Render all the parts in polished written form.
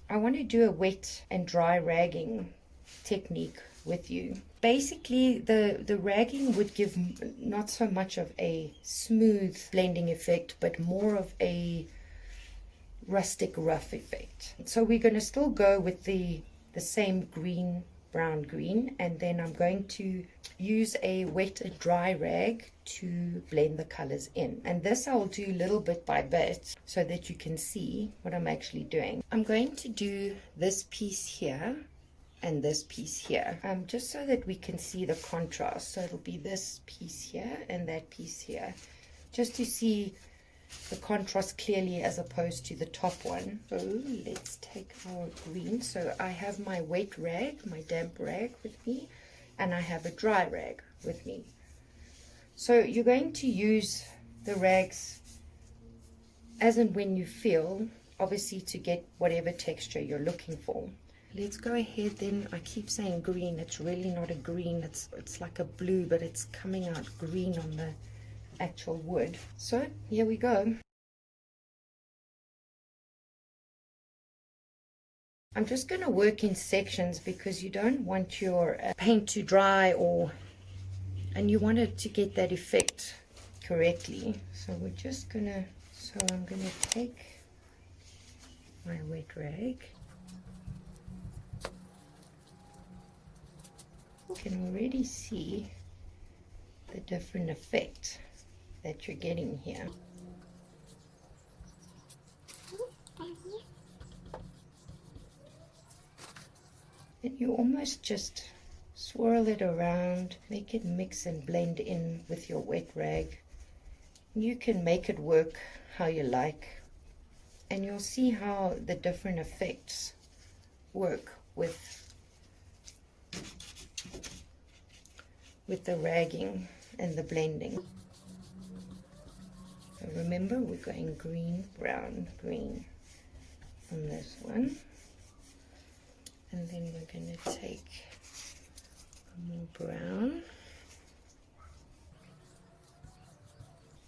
I want to do a wet and dry ragging technique with you. Basically, the ragging would give not so much of a smooth blending effect, but more of a rustic rough effect. So we're going to still go with the same green, brown green, and then I'm going to use a wet and dry rag to blend the colors in. And this I'll do little bit by bit so that you can see what I'm actually doing. I'm going to do this piece here and this piece here, just so that we can see the contrast. So it'll be this piece here and that piece here, just to see the contrast clearly as opposed to the top one. So let's take our green. So I have my wet rag, my damp rag with me, and I have a dry rag with me. So you're going to use the rags as and when you feel, obviously, to get whatever texture you're looking for. Let's go ahead then. I keep saying green, it's really not a green, it's like a blue, but it's coming out green on the actual wood. So here we go. I'm just going to work in sections because you don't want your paint to dry, and you want it to get that effect correctly. So we're just gonna, I'm gonna take my wet rag. You can already see the different effect that you're getting here. And you almost just swirl it around, make it mix and blend in with your wet rag. You can make it work how you like, and you'll see how the different effects work with the ragging and the blending. So remember, we're going green, brown, green on this one, and then we're going to take more brown,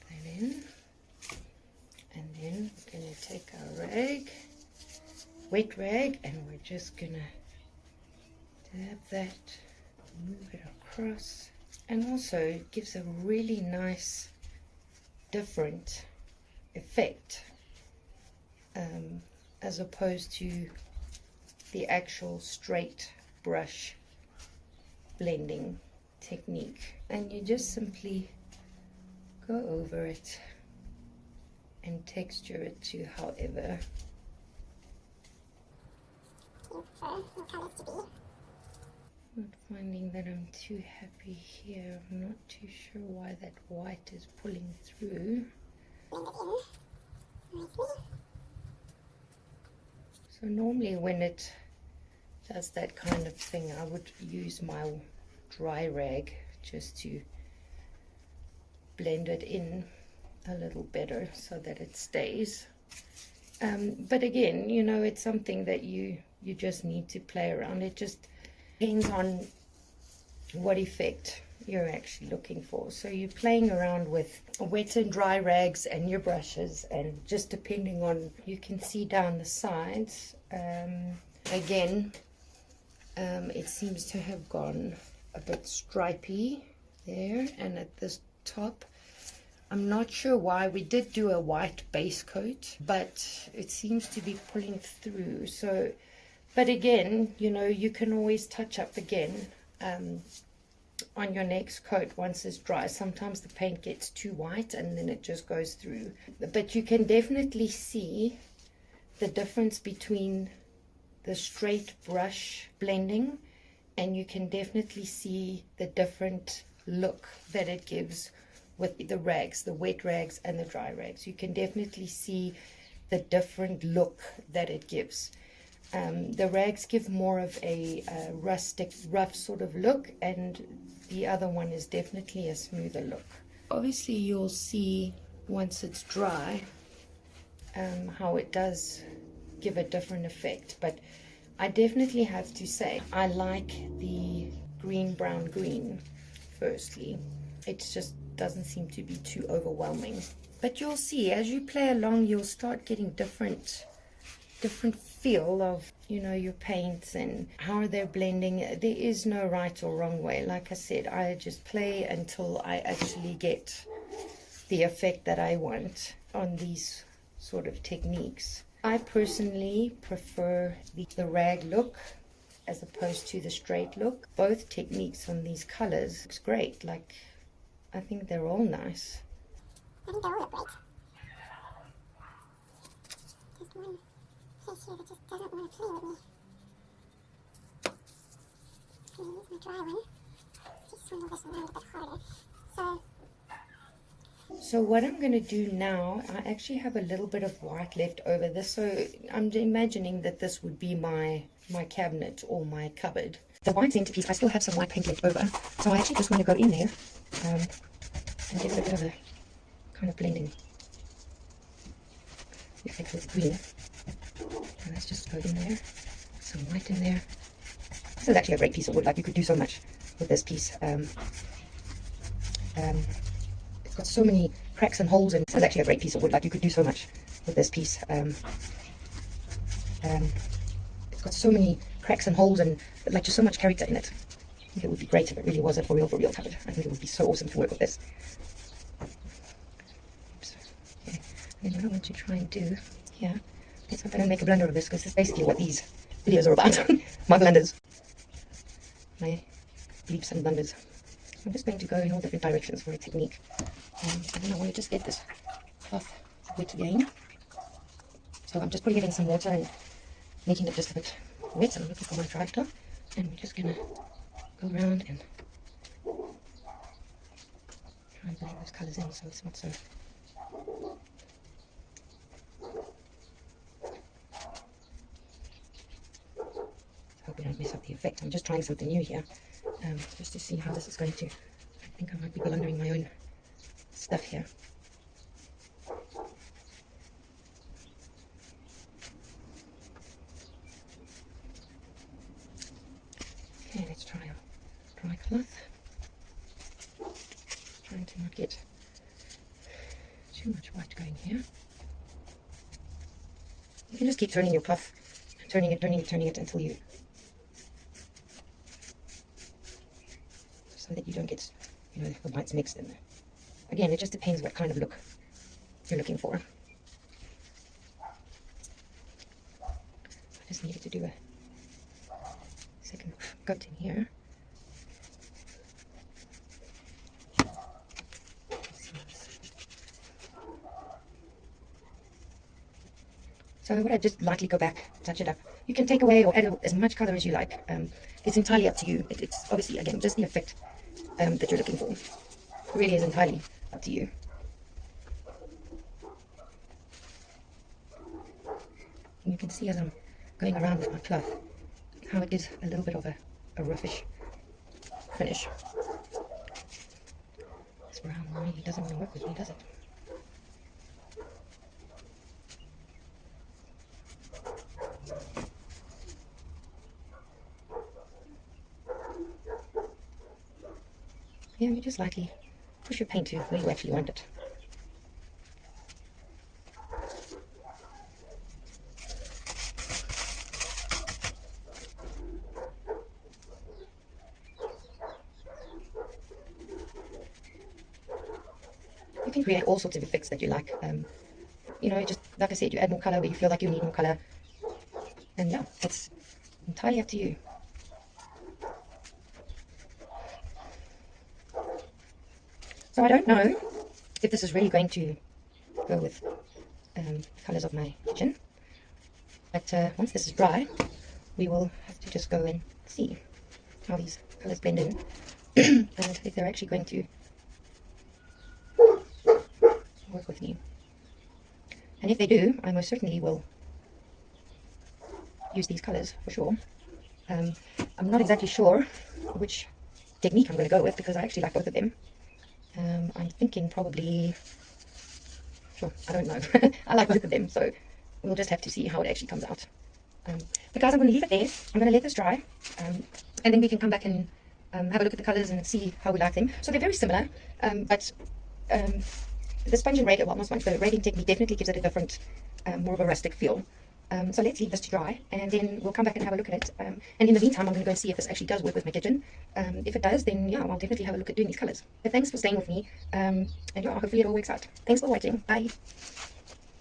that in, and then we're going to take our rag, wet rag, and we're just going to dab that, move it across, and also it gives a really nice different effect as opposed to the actual straight brush blending technique. And you just simply go over it and texture it to however. Not finding that I'm too happy here. I'm not too sure why that white is pulling through. So normally when it does that kind of thing, I would use my dry rag just to blend it in a little better so that it stays. But again, you know, it's something that you just need to play around. It just depends on what effect you're actually looking for. So you're playing around with wet and dry rags and your brushes, and just depending on, you can see down the sides, again, it seems to have gone a bit stripy there, and at this top, I'm not sure why. We did do a white base coat, but it seems to be pulling through. So, but again, you know, you can always touch up again on your next coat once it's dry. Sometimes the paint gets too white and then it just goes through. But you can definitely see the difference between the straight brush blending, and you can definitely see the different look that it gives with the rags, the wet rags and the dry rags. You can definitely see the different look that it gives. The rags give more of a rustic, rough sort of look, and the other one is definitely a smoother look. Obviously you'll see once it's dry how it does give a different effect, but I definitely have to say I like the green, brown, green firstly. It just doesn't seem to be too overwhelming, but you'll see as you play along, you'll start getting different feel of, you know, your paints and how they're blending. There is no right or wrong way. Like I said, I just play until I actually get the effect that I want on these sort of techniques. I personally prefer the rag look as opposed to the straight look. Both techniques on these colors looks great. Like, I think they're all nice. I think they all look great. There's one face here that just doesn't want to play with me. I'm going to use my dry one. Just swindle this around a bit harder. So what I'm going to do now, I actually have a little bit of white left over this. So I'm imagining that this would be my cabinet or my cupboard. The white centerpiece, I still have some white paint left over. So I actually just want to go in there and give it a bit of a kind of blending effect with green. And let's just go in there, some white in there. This is actually a great piece of wood. Like, you could do so much with this piece. It's got so many cracks and holes, and this is actually a great piece of wood. Like, you could do so much with this piece. It's got so many cracks and holes, and like just so much character in it. I think it would be great if it really was a for real cupboard. I think it would be so awesome to work with this. Oops. Okay. And what I want to try and do here, let's hope I don't make a blunder of this, because this is basically what these videos are about. My blunders, my leaps and blunders. I'm just going to go in all different directions for a technique. And then I want to just get this cloth wet again. So I'm just putting it in some water and making it just a bit wet. So I'm looking for my dry cloth. And we're just going to go around and try and blend those colours in so it's not so... I hope we don't mess up the effect. I'm just trying something new here. Just to see how this is going to... I think I might be blundering my own stuff here. Okay, let's try a dry cloth. Trying to not get too much white going here. You can just keep turning your cloth, turning it until you... so that you don't get, you know, the whites mixed in there. Again, it just depends what kind of look you're looking for. I just needed to do a second coat in here. So I would just lightly go back, touch it up. You can take away or add as much color as you like. It's entirely up to you. It's obviously, again, just the effect that you're looking for. It really is entirely up to you. And you can see as I'm going around with my cloth how it gives a little bit of a roughish finish. This brown really doesn't want to work with me, does it? Yeah, you just lightly push your paint to where you actually want it. You can create all sorts of effects that you like. You know, just like I said, you add more color where you feel like you need more color. And yeah, it's entirely up to you. So I don't know if this is really going to go with colors of my kitchen. But once this is dry, we will have to just go and see how these colors blend in and if they're actually going to work with me. And if they do, I most certainly will use these colors for sure. I'm not exactly sure which technique I'm going to go with because I actually like both of them. I'm thinking probably, sure, I don't know. I like both of them, so we'll just have to see how it actually comes out. But guys, I'm going to leave it there. I'm going to let this dry, and then we can come back and have a look at the colors and see how we like them. So they're very similar, but the sponge and rag, well, not sponge, the ragging technique definitely gives it a different, more of a rustic feel. So let's leave this to dry, and then we'll come back and have a look at it. And in the meantime, I'm going to go and see if this actually does work with my kitchen. If it does, then yeah, I'll definitely have a look at doing these colors. But thanks for staying with me, and yeah, hopefully it all works out. Thanks for watching. Bye.